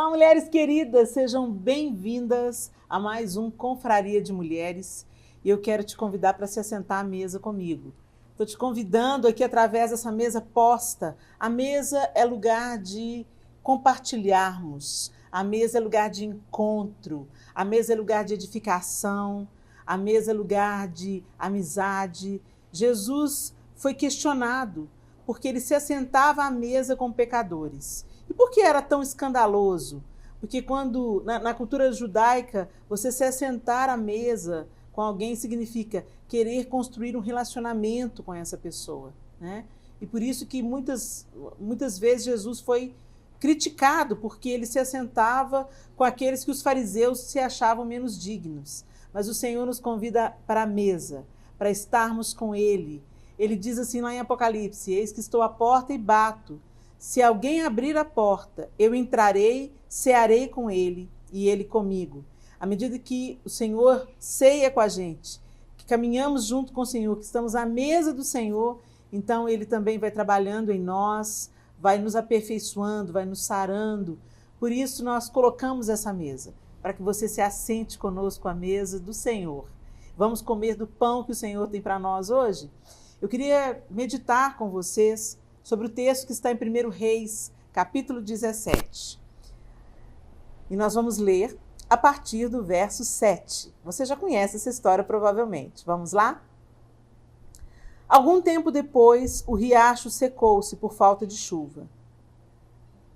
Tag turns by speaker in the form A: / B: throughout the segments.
A: Olá, mulheres queridas, sejam bem-vindas a mais um Confraria de Mulheres. E eu quero te convidar para se assentar à mesa comigo. Estou te convidando aqui através dessa mesa posta. A mesa é lugar de compartilharmos, a mesa é lugar de encontro, a mesa é lugar de edificação, a mesa é lugar de amizade. Jesus foi questionado porque ele se assentava à mesa com pecadores. E por que era tão escandaloso? Porque quando, na cultura judaica, você se assentar à mesa com alguém significa querer construir um relacionamento com essa pessoa, né? E por isso que muitas vezes Jesus foi criticado, porque ele se assentava com aqueles que os fariseus se achavam menos dignos. Mas o Senhor nos convida para a mesa, para estarmos com Ele. Ele diz assim lá em Apocalipse: eis que estou à porta e bato. Se alguém abrir a porta, eu entrarei, cearei com ele e ele comigo. À medida que o Senhor ceia com a gente, que caminhamos junto com o Senhor, que estamos à mesa do Senhor, então ele também vai trabalhando em nós, vai nos aperfeiçoando, vai nos sarando. Por isso nós colocamos essa mesa, para que você se assente conosco à mesa do Senhor. Vamos comer do pão que o Senhor tem para nós hoje? Eu queria meditar com vocês sobre o texto que está em 1 Reis, capítulo 17. E nós vamos ler a partir do verso 7. Você já conhece essa história provavelmente. Vamos lá? Algum tempo depois, o riacho secou-se por falta de chuva.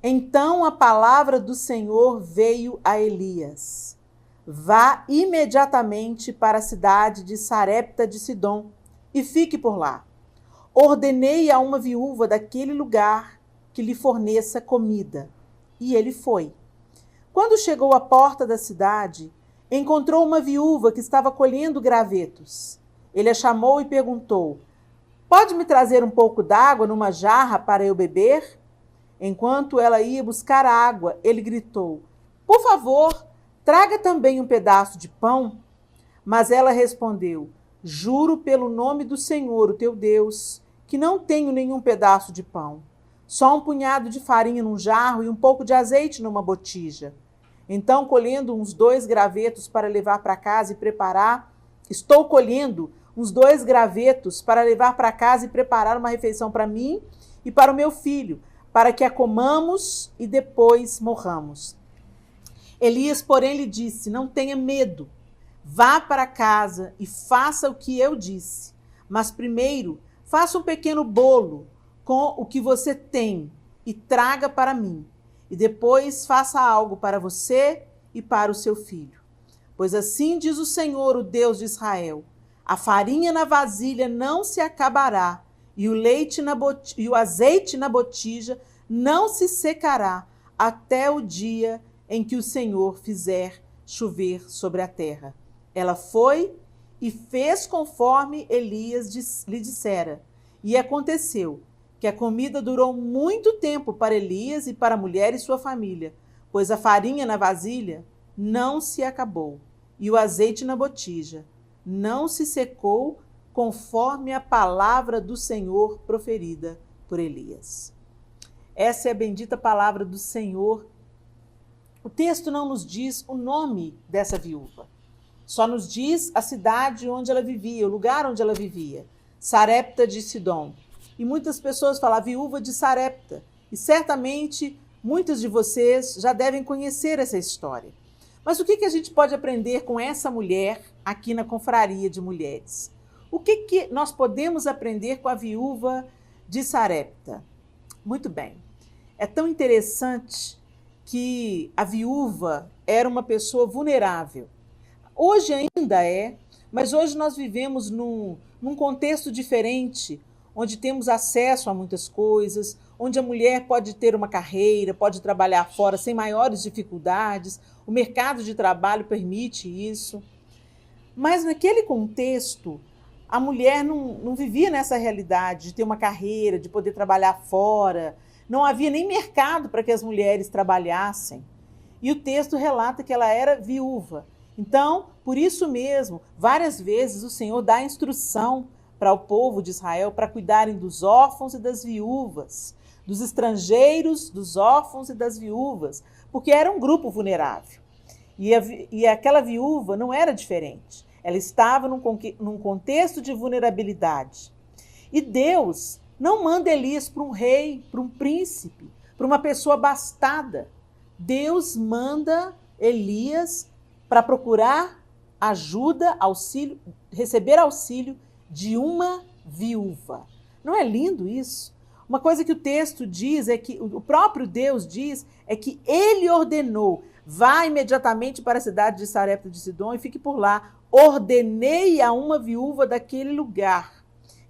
A: Então a palavra do Senhor veio a Elias: vá imediatamente para a cidade de Sarepta de Sidom e fique por lá. Ordenei a uma viúva daquele lugar que lhe forneça comida. E ele foi. Quando chegou à porta da cidade, encontrou uma viúva que estava colhendo gravetos. Ele a chamou e perguntou: pode me trazer um pouco d'água numa jarra para eu beber? Enquanto ela ia buscar água, ele gritou: por favor, traga também um pedaço de pão. Mas ela respondeu: juro pelo nome do Senhor, o teu Deus, que não tenho nenhum pedaço de pão. Só um punhado de farinha num jarro e um pouco de azeite numa botija. Então, colhendo uns 2 gravetos para levar para casa e preparar, estou colhendo uns 2 gravetos para levar para casa e preparar uma refeição para mim e para o meu filho, para que a comamos e depois morramos. Elias, porém, lhe disse: não tenha medo. Vá para casa e faça o que eu disse. Mas primeiro, faça um pequeno bolo com o que você tem e traga para mim. E depois faça algo para você e para o seu filho. Pois assim diz o Senhor, o Deus de Israel: a farinha na vasilha não se acabará, e o azeite na botija não se secará, até o dia em que o Senhor fizer chover sobre a terra. Ela foi e fez conforme Elias lhe dissera. E aconteceu que a comida durou muito tempo para Elias e para a mulher e sua família, pois a farinha na vasilha não se acabou, e o azeite na botija não se secou, conforme a palavra do Senhor proferida por Elias. Essa é a bendita palavra do Senhor. O texto não nos diz o nome dessa viúva. Só nos diz a cidade onde ela vivia, o lugar onde ela vivia, Sarepta de Sidom. E muitas pessoas falam a viúva de Sarepta. E certamente muitas de vocês já devem conhecer essa história. Mas o que a gente pode aprender com essa mulher aqui na Confraria de Mulheres? O que nós podemos aprender com a viúva de Sarepta? Muito bem. É tão interessante que a viúva era uma pessoa vulnerável. Hoje ainda é, mas hoje nós vivemos num contexto diferente, onde temos acesso a muitas coisas, onde a mulher pode ter uma carreira, pode trabalhar fora sem maiores dificuldades, o mercado de trabalho permite isso. Mas naquele contexto, a mulher não vivia nessa realidade de ter uma carreira, de poder trabalhar fora. Não havia nem mercado para que as mulheres trabalhassem. E o texto relata que ela era viúva. Então, por isso mesmo, várias vezes o Senhor dá instrução para o povo de Israel para cuidarem dos órfãos e das viúvas, dos estrangeiros, dos órfãos e das viúvas, porque era um grupo vulnerável. E aquela viúva não era diferente. Ela estava num contexto de vulnerabilidade. E Deus não manda Elias para um rei, para um príncipe, para uma pessoa abastada. Deus manda Elias para procurar ajuda, auxílio, receber auxílio de uma viúva. Não é lindo isso? Uma coisa que o texto diz, é que o próprio Deus diz, é que ele ordenou: vá imediatamente para a cidade de Sarepta de Sidom e fique por lá. Ordenei a uma viúva daquele lugar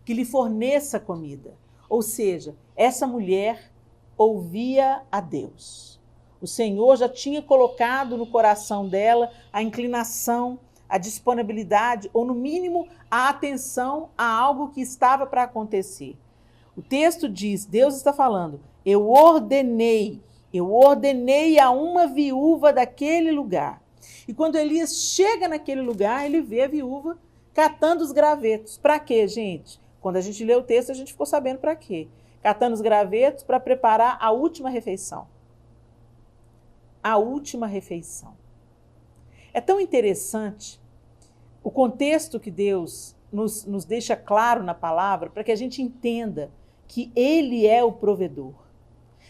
A: que lhe forneça comida. Ou seja, essa mulher ouvia a Deus. O Senhor já tinha colocado no coração dela a inclinação, a disponibilidade, ou no mínimo a atenção a algo que estava para acontecer. O texto diz, Deus está falando, eu ordenei a uma viúva daquele lugar. E quando Elias chega naquele lugar, ele vê a viúva catando os gravetos. Para quê, gente? Quando a gente lê o texto, a gente ficou sabendo para quê. Catando os gravetos para preparar a última refeição. A última refeição. É tão interessante o contexto que Deus nos deixa claro na palavra para que a gente entenda que Ele é o provedor.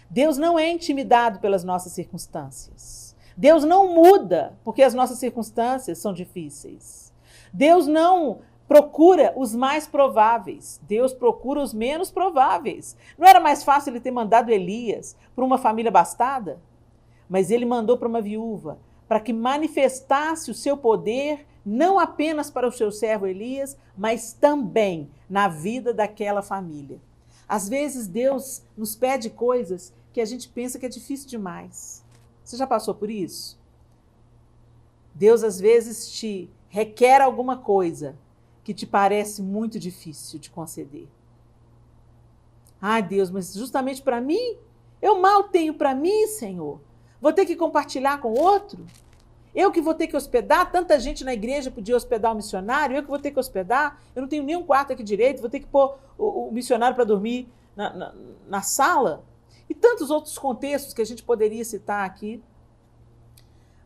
A: Deus não é intimidado pelas nossas circunstâncias. Deus não muda porque as nossas circunstâncias são difíceis. Deus não procura os mais prováveis. Deus procura os menos prováveis. Não era mais fácil ele ter mandado Elias para uma família abastada? Mas ele mandou para uma viúva, para que manifestasse o seu poder, não apenas para o seu servo Elias, mas também na vida daquela família. Às vezes Deus nos pede coisas que a gente pensa que é difícil demais. Você já passou por isso? Deus às vezes te requer alguma coisa que te parece muito difícil de conceder. Ai, Deus, mas justamente para mim? Eu mal tenho para mim, Senhor. Vou ter que compartilhar com outro? Eu que vou ter que hospedar? Tanta gente na igreja podia hospedar o missionário, eu que vou ter que hospedar? Eu não tenho nenhum quarto aqui direito, vou ter que pôr o missionário para dormir na sala? E tantos outros contextos que a gente poderia citar aqui.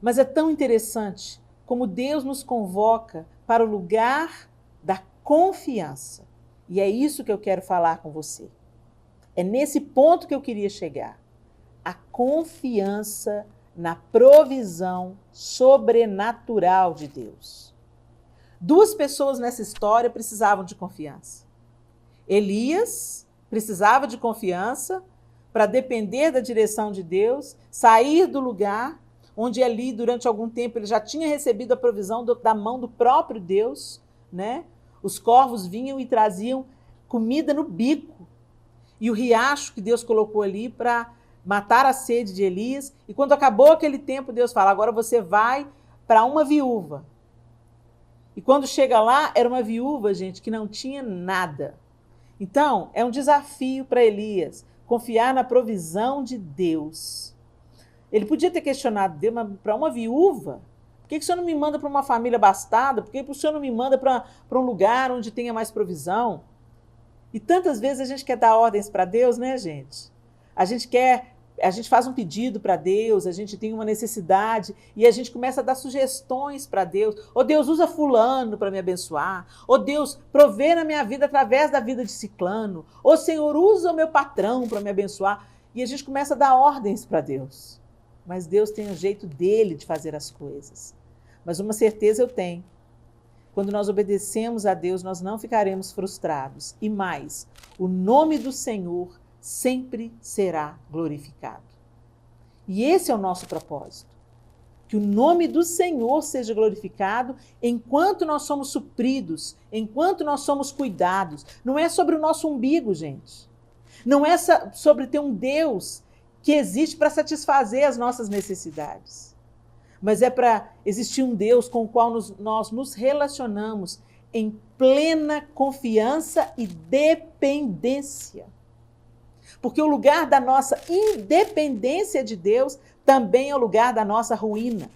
A: Mas é tão interessante como Deus nos convoca para o lugar da confiança. E é isso que eu quero falar com você. É nesse ponto que eu queria chegar. A confiança na provisão sobrenatural de Deus. Duas pessoas nessa história precisavam de confiança. Elias precisava de confiança para depender da direção de Deus, sair do lugar onde ali, durante algum tempo, ele já tinha recebido a provisão da mão do próprio Deus, né? Os corvos vinham e traziam comida no bico. E o riacho que Deus colocou ali para matar a sede de Elias. E quando acabou aquele tempo, Deus fala, agora você vai para uma viúva. E quando chega lá, era uma viúva, gente, que não tinha nada. Então, é um desafio para Elias confiar na provisão de Deus. Ele podia ter questionado Deus, mas para uma viúva? Por que o Senhor não me manda para uma família abastada? Por que o Senhor não me manda para um lugar onde tenha mais provisão? E tantas vezes a gente quer dar ordens para Deus, né, gente? A gente faz um pedido para Deus, a gente tem uma necessidade e a gente começa a dar sugestões para Deus. Ou Deus, usa fulano para me abençoar. Ou Deus, provê na minha vida através da vida de ciclano. Ou Senhor, usa o meu patrão para me abençoar. E a gente começa a dar ordens para Deus. Mas Deus tem um jeito dele de fazer as coisas. Mas uma certeza eu tenho. Quando nós obedecemos a Deus, nós não ficaremos frustrados. E mais, o nome do Senhor sempre será glorificado. E esse é o nosso propósito. Que o nome do Senhor seja glorificado enquanto nós somos supridos, enquanto nós somos cuidados. Não é sobre o nosso umbigo, gente. Não é sobre ter um Deus que existe para satisfazer as nossas necessidades. Mas é para existir um Deus com o qual nós nos relacionamos em plena confiança e dependência. Porque o lugar da nossa independência de Deus também é o lugar da nossa ruína.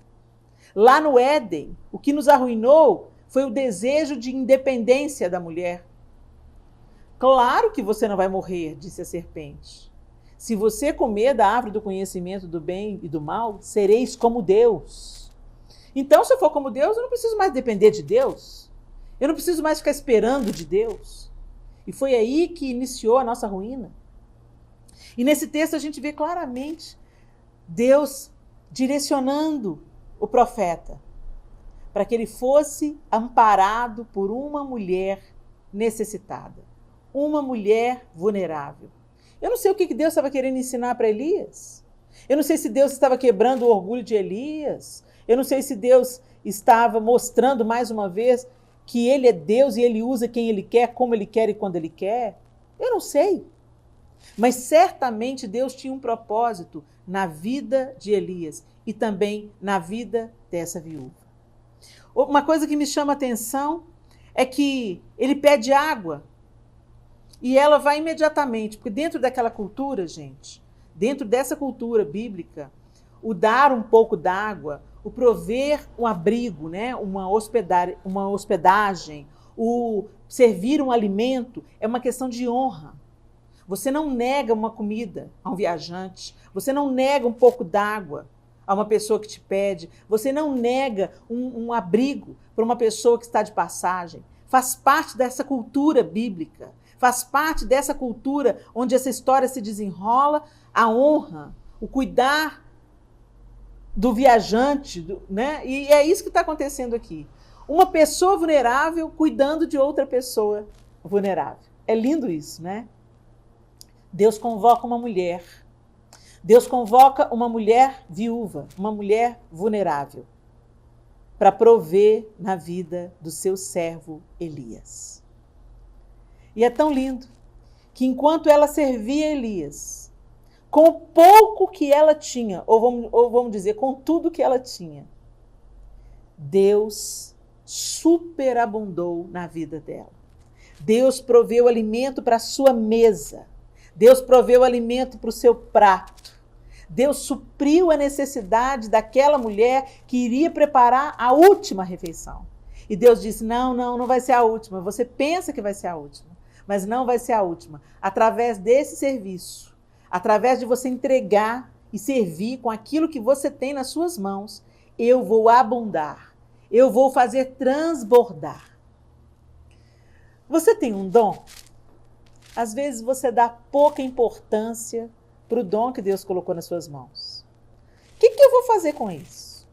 A: Lá no Éden, o que nos arruinou foi o desejo de independência da mulher. Claro que você não vai morrer, disse a serpente. Se você comer da árvore do conhecimento do bem e do mal, sereis como Deus. Então, se eu for como Deus, eu não preciso mais depender de Deus. Eu não preciso mais ficar esperando de Deus. E foi aí que iniciou a nossa ruína. E nesse texto a gente vê claramente Deus direcionando o profeta para que ele fosse amparado por uma mulher necessitada, uma mulher vulnerável. Eu não sei o que Deus estava querendo ensinar para Elias. Eu não sei se Deus estava quebrando o orgulho de Elias. Eu não sei se Deus estava mostrando mais uma vez que ele é Deus e ele usa quem ele quer, como ele quer e quando ele quer. Eu não sei. Mas certamente Deus tinha um propósito na vida de Elias e também na vida dessa viúva. Uma coisa que me chama a atenção é que ele pede água e ela vai imediatamente, porque dentro daquela cultura, gente, dentro dessa cultura bíblica, o dar um pouco d'água, o prover um abrigo, né, uma hospedagem, o servir um alimento é uma questão de honra. Você não nega uma comida a um viajante, você não nega um pouco d'água a uma pessoa que te pede, você não nega um abrigo para uma pessoa que está de passagem. Faz parte dessa cultura bíblica, faz parte dessa cultura onde essa história se desenrola, a honra, o cuidar do viajante, né? E é isso que está acontecendo aqui. Uma pessoa vulnerável cuidando de outra pessoa vulnerável. É lindo isso, né? Deus convoca uma mulher. Deus convoca uma mulher viúva, uma mulher vulnerável, para prover na vida do seu servo Elias. E é tão lindo que enquanto ela servia Elias, com o pouco que ela tinha, ou vamos dizer, com tudo que ela tinha, Deus superabundou na vida dela. Deus proveu alimento para a sua mesa. Deus proveu alimento para o seu prato. Deus supriu a necessidade daquela mulher que iria preparar a última refeição. E Deus disse, não vai ser a última. Você pensa que vai ser a última, mas não vai ser a última. Através desse serviço, através de você entregar e servir com aquilo que você tem nas suas mãos, eu vou abundar. Eu vou fazer transbordar. Você tem um dom? Às vezes você dá pouca importância para o dom que Deus colocou nas suas mãos. O que eu vou fazer com isso?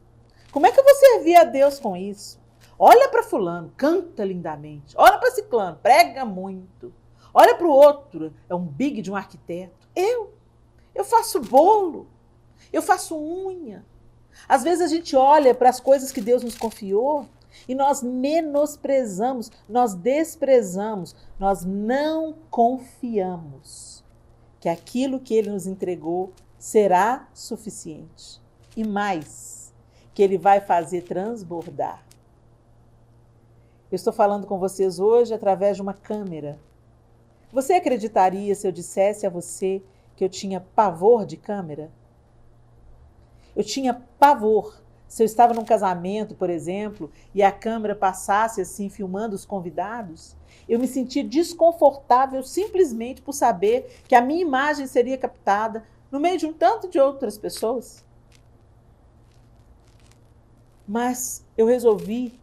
A: Como é que eu vou servir a Deus com isso? Olha para fulano, canta lindamente. Olha para ciclano, prega muito. Olha para o outro, é um big de um arquiteto. Eu faço bolo, eu faço unha. Às vezes a gente olha para as coisas que Deus nos confiou e nós menosprezamos, nós desprezamos, nós não confiamos que aquilo que Ele nos entregou será suficiente. E mais, que Ele vai fazer transbordar. Eu estou falando com vocês hoje através de uma câmera. Você acreditaria se eu dissesse a você que eu tinha pavor de câmera? Eu tinha pavor. Se eu estava num casamento, por exemplo, e a câmera passasse assim, filmando os convidados, eu me sentia desconfortável simplesmente por saber que a minha imagem seria captada no meio de um tanto de outras pessoas. Mas eu resolvi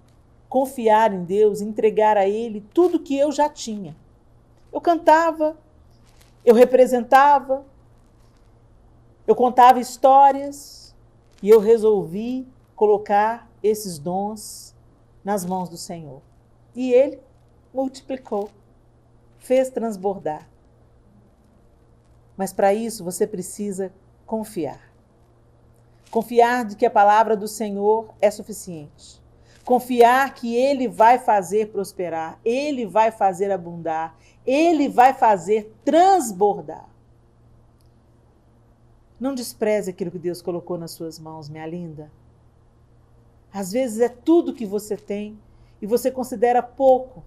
A: confiar em Deus, entregar a Ele tudo que eu já tinha. Eu cantava, eu representava, eu contava histórias e eu resolvi colocar esses dons nas mãos do Senhor. E Ele multiplicou, fez transbordar. Mas para isso você precisa confiar. Confiar de que a palavra do Senhor é suficiente. Confiar que Ele vai fazer prosperar, Ele vai fazer abundar, Ele vai fazer transbordar. Não despreze aquilo que Deus colocou nas suas mãos, minha linda. Às vezes é tudo que você tem e você considera pouco.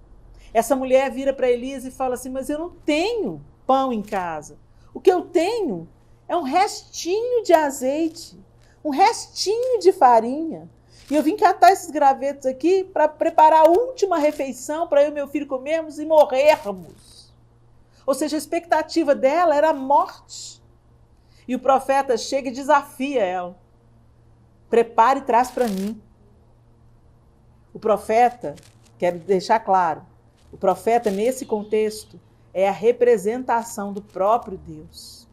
A: Essa mulher vira para Elias e fala assim, mas eu não tenho pão em casa. O que eu tenho é um restinho de azeite, um restinho de farinha. E eu vim catar esses gravetos aqui para preparar a última refeição para eu e meu filho comermos e morrermos. Ou seja, a expectativa dela era a morte. E o profeta chega e desafia ela. Prepare e traz para mim. O profeta, quero deixar claro, o profeta nesse contexto é a representação do próprio Deus.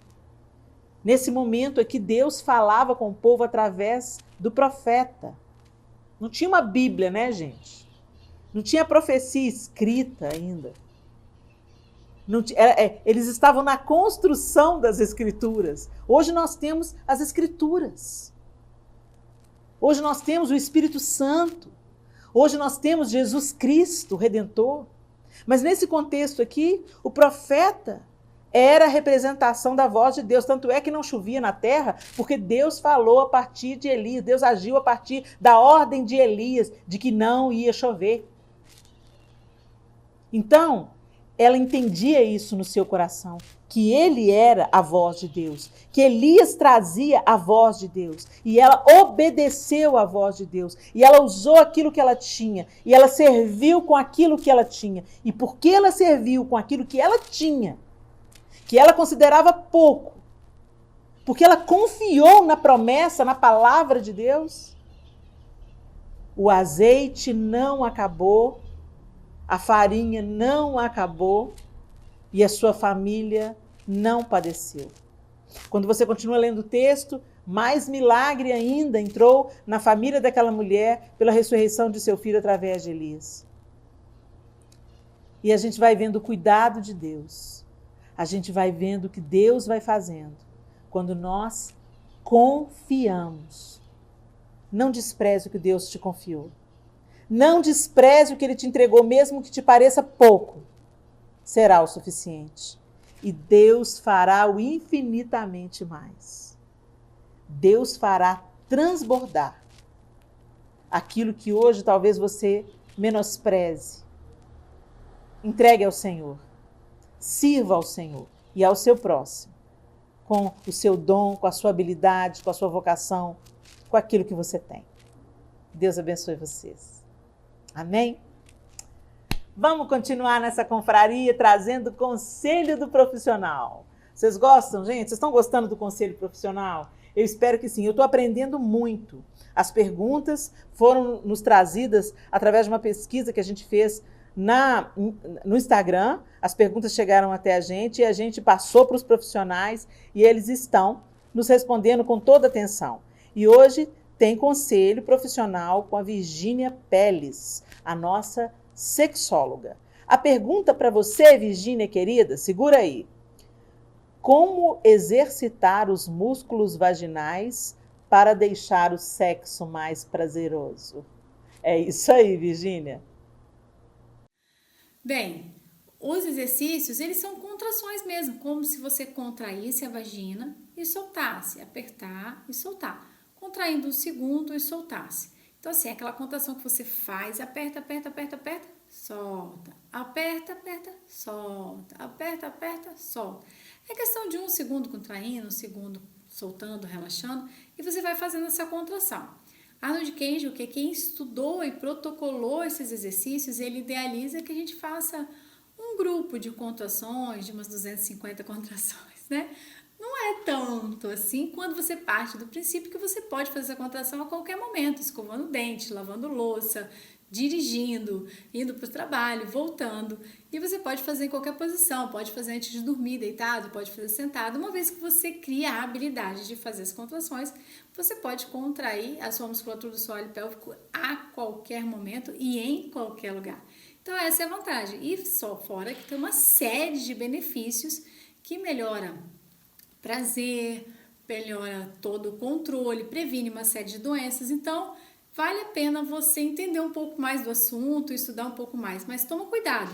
A: Nesse momento aqui, Deus falava com o povo através do profeta. Não tinha uma Bíblia, né, gente? Não tinha profecia escrita ainda. Eles estavam na construção das Escrituras. Hoje nós temos as Escrituras. Hoje nós temos o Espírito Santo. Hoje nós temos Jesus Cristo, o Redentor. Mas nesse contexto aqui, o profeta era a representação da voz de Deus. Tanto é que não chovia na terra, porque Deus falou a partir de Elias. Deus agiu a partir da ordem de Elias, de que não ia chover. Então, ela entendia isso no seu coração, que ele era a voz de Deus, que Elias trazia a voz de Deus, e ela obedeceu à voz de Deus, e ela usou aquilo que ela tinha, e ela serviu com aquilo que ela tinha. E porque ela serviu com aquilo que ela tinha, que ela considerava pouco, porque ela confiou na promessa, na palavra de Deus, o azeite não acabou, a farinha não acabou e a sua família não padeceu. Quando você continua lendo o texto, mais milagre ainda entrou na família daquela mulher pela ressurreição de seu filho através de Elias. E a gente vai vendo o cuidado de Deus. A gente vai vendo o que Deus vai fazendo quando nós confiamos. Não despreze o que Deus te confiou. Não despreze o que Ele te entregou, mesmo que te pareça pouco. Será o suficiente. E Deus fará o infinitamente mais. Deus fará transbordar aquilo que hoje talvez você menospreze. Entregue ao Senhor. Sirva ao Senhor e ao seu próximo, com o seu dom, com a sua habilidade, com a sua vocação, com aquilo que você tem. Deus abençoe vocês. Amém? Vamos continuar nessa confraria trazendo o conselho do profissional. Vocês gostam, gente? Vocês estão gostando do conselho profissional? Eu espero que sim. Eu estou aprendendo muito. As perguntas foram nos trazidas através de uma pesquisa que a gente fez no Instagram. As perguntas chegaram até a gente e a gente passou para os profissionais e eles estão nos respondendo com toda atenção. E hoje tem conselho profissional com a Virgínia Peles, a nossa sexóloga. A pergunta para você, Virgínia querida, segura aí. Como exercitar os músculos vaginais para deixar o sexo mais prazeroso? É isso aí, Virgínia.
B: Bem, os exercícios, eles são contrações mesmo, como se você contraísse a vagina e soltasse, apertar e soltar. Contraindo um segundo e soltasse. Então, assim, aquela contração que você faz, aperta, aperta, aperta, aperta, solta. Aperta, aperta, solta. Aperta, aperta, solta. É questão de um segundo contraindo, um segundo soltando, relaxando, e você vai fazendo essa contração. Arnold Kangel, que é quem estudou e protocolou esses exercícios, ele idealiza que a gente faça um grupo de contrações, de umas 250 contrações, né? Não é tanto assim quando você parte do princípio que você pode fazer essa contração a qualquer momento, escovando dente, lavando louça, dirigindo, indo para o trabalho, voltando. E você pode fazer em qualquer posição, pode fazer antes de dormir, deitado, pode fazer sentado. Uma vez que você cria a habilidade de fazer as contrações, você pode contrair a sua musculatura do solo pélvico a qualquer momento e em qualquer lugar. Então essa é a vantagem. E só fora que tem uma série de benefícios que melhoram prazer, melhora todo o controle, previne uma série de doenças. Então, vale a pena você entender um pouco mais do assunto, estudar um pouco mais. Mas toma cuidado,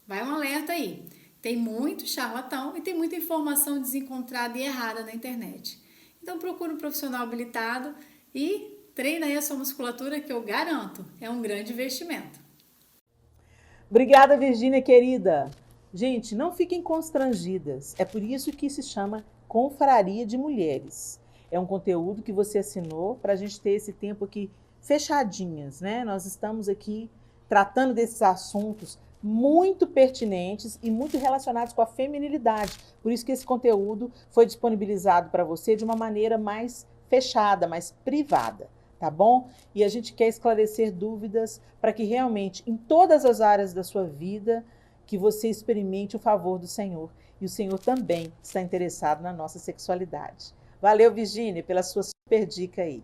B: vai um alerta aí. Tem muito charlatão e tem muita informação desencontrada e errada na internet. Então, procura um profissional habilitado e treina aí a sua musculatura, que eu garanto, é um grande investimento.
A: Obrigada, Virgínia, querida. Gente, não fiquem constrangidas. É por isso que se chama Confraria de Mulheres. É um conteúdo que você assinou para a gente ter esse tempo aqui fechadinhas, né? Nós estamos aqui tratando desses assuntos muito pertinentes e muito relacionados com a feminilidade. Por isso que esse conteúdo foi disponibilizado para você de uma maneira mais fechada, mais privada, tá bom? E a gente quer esclarecer dúvidas para que realmente, em todas as áreas da sua vida, que você experimente o favor do Senhor. E o Senhor também está interessado na nossa sexualidade. Valeu, Virgínia, pela sua super dica aí.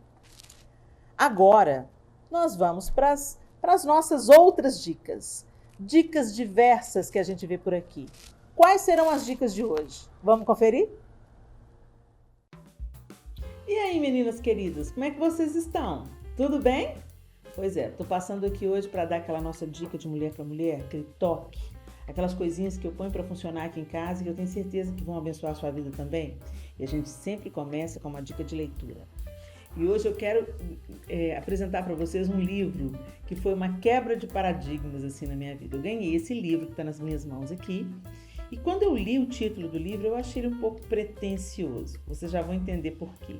A: Agora, nós vamos para as nossas outras dicas. Dicas diversas que a gente vê por aqui. Quais serão as dicas de hoje? Vamos conferir? E aí, meninas queridas, como é que vocês estão? Tudo bem? Pois é, tô passando aqui hoje para dar aquela nossa dica de mulher para mulher, aquele toque, aquelas coisinhas que eu ponho para funcionar aqui em casa e que eu tenho certeza que vão abençoar a sua vida também. E a gente sempre começa com uma dica de leitura. E hoje eu quero apresentar para vocês um livro que foi uma quebra de paradigmas assim na minha vida. Eu ganhei esse livro que está nas minhas mãos aqui. E quando eu li o título do livro, eu achei ele um pouco pretensioso. Vocês já vão entender por quê.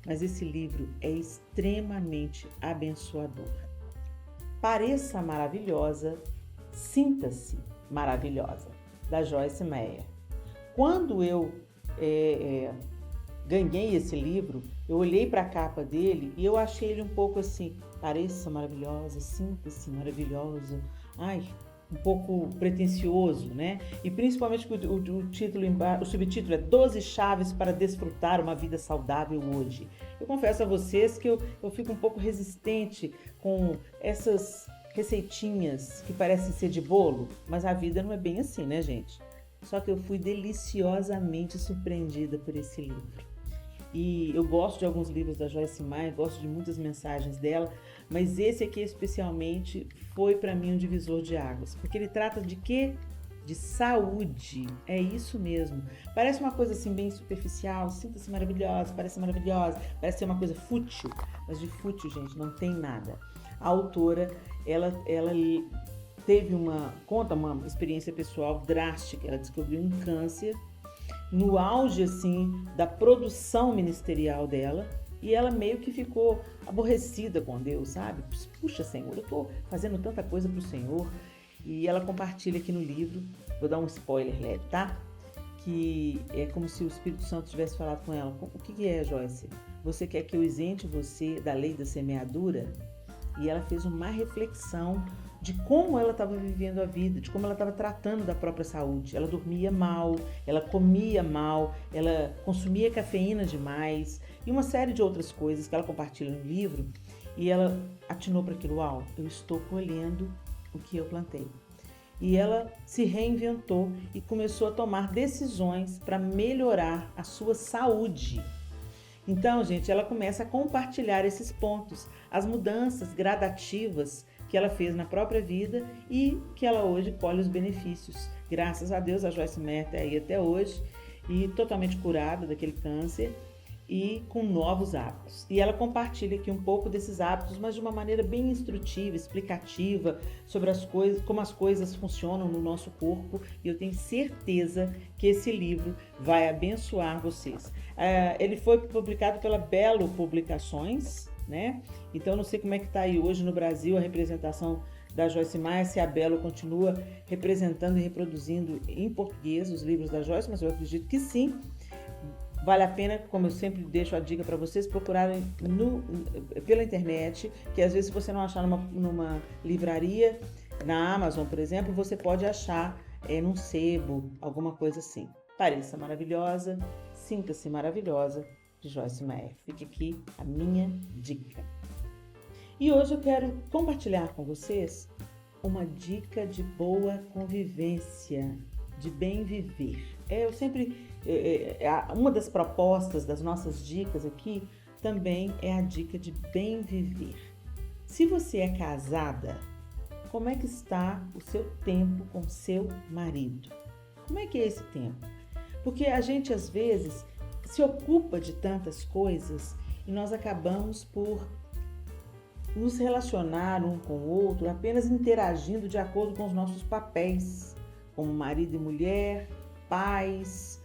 A: Mas esse livro é extremamente abençoador. Pareça maravilhosa, sinta-se maravilhosa, da Joyce Meyer. Quando eu ganhei esse livro, eu olhei para a capa dele e eu achei ele um pouco assim, pareça maravilhosa, sinta-se maravilhosa, um pouco pretensioso, né? E principalmente o título embaixo, o subtítulo é 12 chaves para desfrutar uma vida saudável hoje. Eu confesso a vocês que eu fico um pouco resistente com essas receitinhas que parecem ser de bolo, mas a vida não é bem assim, né, gente? Só que eu fui deliciosamente surpreendida por esse livro. E eu gosto de alguns livros da Joyce Meyer, gosto de muitas mensagens dela, mas esse aqui especialmente foi para mim um divisor de águas, porque ele trata de quê? De saúde, é isso mesmo. Parece uma coisa assim bem superficial, sinta-se maravilhosa, parece ser uma coisa fútil, mas de fútil, gente, não tem nada. A autora, ela conta uma experiência pessoal drástica, ela descobriu um câncer no auge, assim, da produção ministerial dela, e ela meio que ficou aborrecida com Deus, sabe? Puxa, Senhor, eu tô fazendo tanta coisa pro Senhor. E ela compartilha aqui no livro, vou dar um spoiler leve, tá? Que é como se o Espírito Santo tivesse falado com ela. O que é, Joyce? Você quer que eu isente você da lei da semeadura? E ela fez uma reflexão de como ela estava vivendo a vida, de como ela estava tratando da própria saúde. Ela dormia mal, ela comia mal, ela consumia cafeína demais e uma série de outras coisas que ela compartilha no livro. E ela atinou para aquilo, eu estou colhendo o que eu plantei. E ela se reinventou e começou a tomar decisões para melhorar a sua saúde. Então, gente, ela começa a compartilhar esses pontos, as mudanças gradativas que ela fez na própria vida e que ela hoje colhe os benefícios. Graças a Deus, a Joyce Meyer está aí até hoje e totalmente curada daquele câncer e com novos hábitos. E ela compartilha aqui um pouco desses hábitos, mas de uma maneira bem instrutiva, explicativa sobre as coisas, como as coisas funcionam no nosso corpo. E eu tenho certeza que esse livro vai abençoar vocês. Ele foi publicado pela Belo Publicações, né? Então não sei como é que está aí hoje no Brasil a representação da Joyce Meyer, se a Belo continua representando e reproduzindo em português os livros da Joyce, mas eu acredito que sim. Vale a pena, como eu sempre deixo a dica para vocês, procurarem pela internet, que às vezes se você não achar numa livraria, na Amazon, por exemplo, você pode achar num sebo, alguma coisa assim. Pareça maravilhosa, sinta-se maravilhosa, de Joyce Meyer. Fique aqui a minha dica. E hoje eu quero compartilhar com vocês uma dica de boa convivência, de bem viver. Uma das propostas das nossas dicas aqui também é a dica de bem viver. Se você é casada, como é que está o seu tempo com seu marido? Como é que é esse tempo? Porque a gente às vezes se ocupa de tantas coisas e nós acabamos por nos relacionar um com o outro apenas interagindo de acordo com os nossos papéis, como marido e mulher, pais,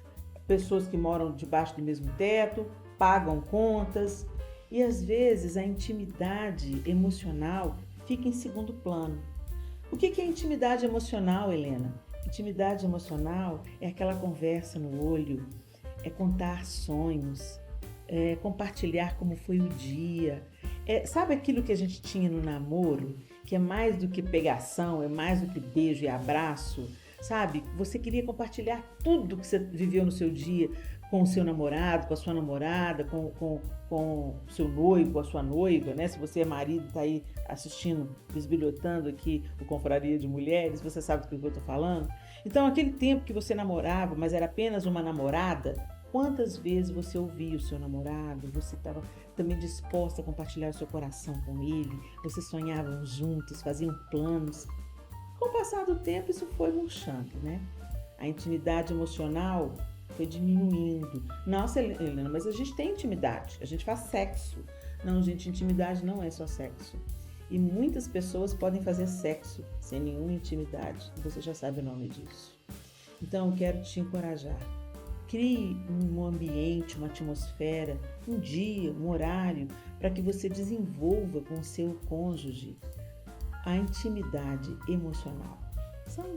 A: pessoas que moram debaixo do mesmo teto, pagam contas, e às vezes a intimidade emocional fica em segundo plano. O que é intimidade emocional, Helena? Intimidade emocional é aquela conversa no olho, é contar sonhos, é compartilhar como foi o dia. Sabe aquilo que a gente tinha no namoro, que é mais do que pegação, é mais do que beijo e abraço? Sabe? Você queria compartilhar tudo que você viveu no seu dia com o seu namorado, com a sua namorada, com o seu noivo, com a sua noiva, né? Se você é marido, está aí assistindo, bisbilhotando aqui o Confraria de Mulheres, você sabe do que eu estou falando? Então, aquele tempo que você namorava, mas era apenas uma namorada, quantas vezes você ouvia o seu namorado, você estava também disposta a compartilhar o seu coração com ele, vocês sonhavam juntos, faziam planos. Com o passar do tempo, isso foi murchando, né? A intimidade emocional foi diminuindo. Nossa, Helena, mas a gente tem intimidade, a gente faz sexo. Não, gente, intimidade não é só sexo. E muitas pessoas podem fazer sexo sem nenhuma intimidade. Você já sabe o nome disso. Então, eu quero te encorajar. Crie um ambiente, uma atmosfera, um dia, um horário, para que você desenvolva com o seu cônjuge a intimidade emocional.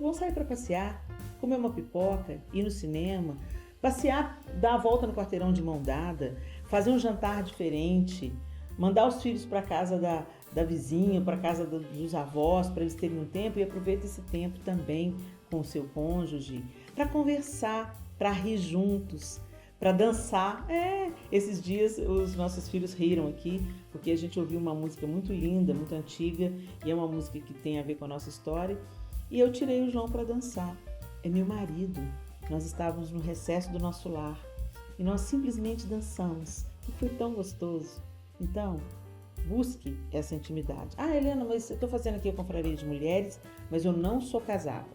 A: Vão sair para passear, comer uma pipoca, ir no cinema, passear, dar a volta no quarteirão de mão dada, fazer um jantar diferente, mandar os filhos para casa da vizinha, para casa dos avós, para eles terem um tempo, e aproveita esse tempo também com o seu cônjuge, para conversar, para rir juntos, para dançar. Esses dias os nossos filhos riram aqui, porque a gente ouviu uma música muito linda, muito antiga, e é uma música que tem a ver com a nossa história, e eu tirei o João para dançar. É meu marido. Nós estávamos no recesso do nosso lar e nós simplesmente dançamos, e foi tão gostoso. Então, busque essa intimidade. Ah, Helena, mas eu estou fazendo aqui a Confraria de Mulheres, mas eu não sou casada.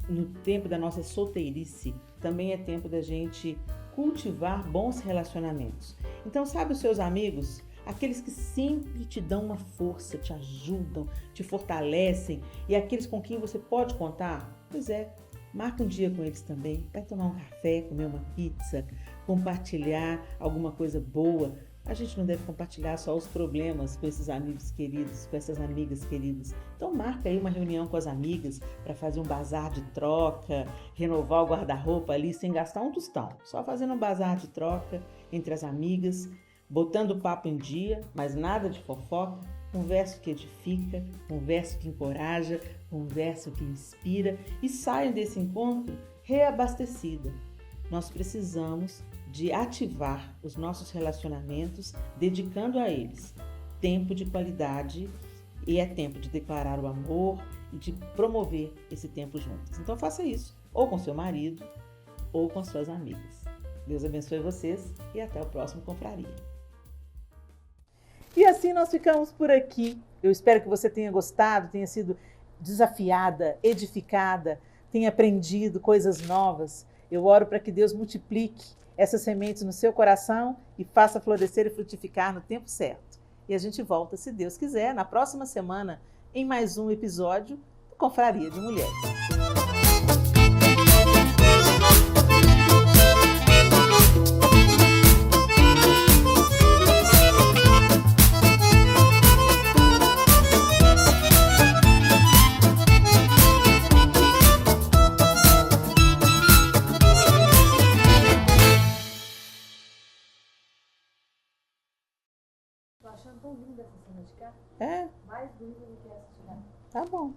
A: No tempo da nossa solteirice, também é tempo da gente cultivar bons relacionamentos. Então, sabe os seus amigos? Aqueles que sempre te dão uma força, te ajudam, te fortalecem, e aqueles com quem você pode contar? Pois é, marca um dia com eles também, vai tomar um café, comer uma pizza, compartilhar alguma coisa boa. A gente não deve compartilhar só os problemas com esses amigos queridos, com essas amigas queridas. Então marca aí uma reunião com as amigas para fazer um bazar de troca, renovar o guarda-roupa ali sem gastar um tostão. Só fazendo um bazar de troca entre as amigas, botando o papo em dia, mas nada de fofoca. Conversa que edifica, conversa que encoraja, conversa que inspira, e saiam desse encontro reabastecida. Nós precisamos de ativar os nossos relacionamentos, dedicando a eles tempo de qualidade, e é tempo de declarar o amor e de promover esse tempo juntos. Então faça isso, ou com seu marido, ou com suas amigas. Deus abençoe vocês e até o próximo Confraria. E assim nós ficamos por aqui. Eu espero que você tenha gostado, tenha sido desafiada, edificada, tenha aprendido coisas novas. Eu oro para que Deus multiplique essas sementes no seu coração e faça florescer e frutificar no tempo certo. E a gente volta, se Deus quiser, na próxima semana, em mais um episódio do Confraria de Mulheres. Tô achando tão linda essa cena de cá. É? Mais linda do que essa de cá. Tá bom.